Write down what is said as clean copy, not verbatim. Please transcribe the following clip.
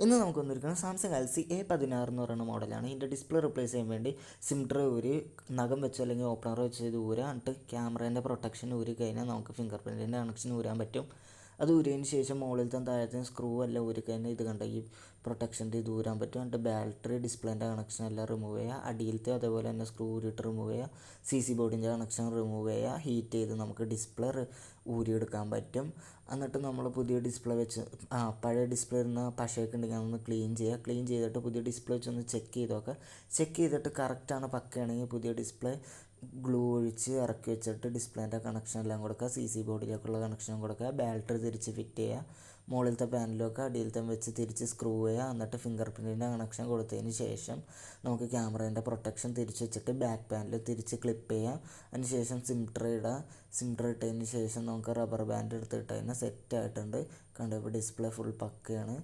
ഇന്ന് നമുക്ക് വന്നിരിക്കുന്നത് സാംസങ് Galaxy A16 എന്ന് പറയുന്ന മോഡലാണ്. ഇതിൻ്റെ ഡിസ്പ്ലേ റിപ്ലേസ് ചെയ്യാൻ വേണ്ടി സിം ട്രേ ഒരു നഖം വെച്ചോ അല്ലെങ്കിൽ ഓപ്പണർ വെച്ച് ഇത് ഊരാം. എന്നിട്ട് ക്യാമറേൻ്റെ പ്രൊട്ടക്ഷൻ ഊരി കഴിഞ്ഞാൽ നമുക്ക് ഫിംഗർ പ്രിൻറ്റിൻ്റെ കണക്ഷൻ ഊരാൻ പറ്റും. അത് ഊരിയതിന് ശേഷം മുകളിലത്തെ താഴത്തെ സ്ക്രൂ എല്ലാം ഊരി കഴിഞ്ഞാൽ ഇത് കണ്ട ഈ പ്രൊട്ടക്ഷൻ്റെ ഇത് ഊരാൻ പറ്റും. എന്നിട്ട് ബാറ്ററി ഡിസ്പ്ലേൻ്റെ കണക്ഷൻ എല്ലാം റിമൂവ് ചെയ്യുക. അടിയിലത്തെ അതേപോലെ തന്നെ സ്ക്രൂ ഊരിയിട്ട് റിമൂവ് ചെയ്യുക. CC ബോർഡിൻ്റെ കണക്ഷൻ റിമൂവ് ചെയ്യുക. ഹീറ്റ് ചെയ്ത് നമുക്ക് ഡിസ്പ്ലേ ഊരിയെടുക്കാൻ പറ്റും. എന്നിട്ട് നമ്മൾ പുതിയ ഡിസ്പ്ലേ വെച്ച് പഴയ ഡിസ്പ്ലേ ഇരുന്ന പശയൊക്കെ ഉണ്ടെങ്കിൽ അതൊന്ന് ക്ലീൻ ചെയ്യുക. ക്ലീൻ ചെയ്തിട്ട് പുതിയ ഡിസ്പ്ലേ വെച്ചൊന്ന് ചെക്ക് ചെയ്ത് നോക്കുക. ചെക്ക് ചെയ്തിട്ട് കറക്റ്റാണ് പക്കയാണെങ്കിൽ പുതിയ ഡിസ്പ്ലേ ഗ്ലൂ ഒഴിച്ച് ഇറക്കി വെച്ചിട്ട് ഡിസ്പ്ലേൻ്റെ കണക്ഷൻ എല്ലാം കൊടുക്കുക. CC ബോർഡിലേക്കുള്ള കണക്ഷൻ കൊടുക്കുക. ബാറ്ററി തിരിച്ച് ഫിറ്റ് ചെയ്യുക. മുകളിലത്തെ പാനലൊക്കെ അടിയിലത്തെ വെച്ച് തിരിച്ച് സ്ക്രൂ ചെയ്യുക. എന്നിട്ട് ഫിംഗർ പ്രിൻറ്റിൻ്റെ കണക്ഷൻ കൊടുത്തതിന് ശേഷം നമുക്ക് ക്യാമറേൻ്റെ പ്രൊട്ടക്ഷൻ തിരിച്ച് വെച്ചിട്ട് ബാക്ക് പാനൽ തിരിച്ച് ക്ലിപ്പ് ചെയ്യാം. അതിന് ശേഷം സിം ട്രേ ഇടുക. സിം ട്രേ ഇട്ടതിന് ശേഷം നമുക്ക് റബ്ബർ ബാൻഡ് എടുത്തിട്ട് തന്നെ സെറ്റ് ആയിട്ടുണ്ട്. കണ്ടപ്പോൾ ഡിസ്പ്ലേ ഫുൾ പക്കയാണ്.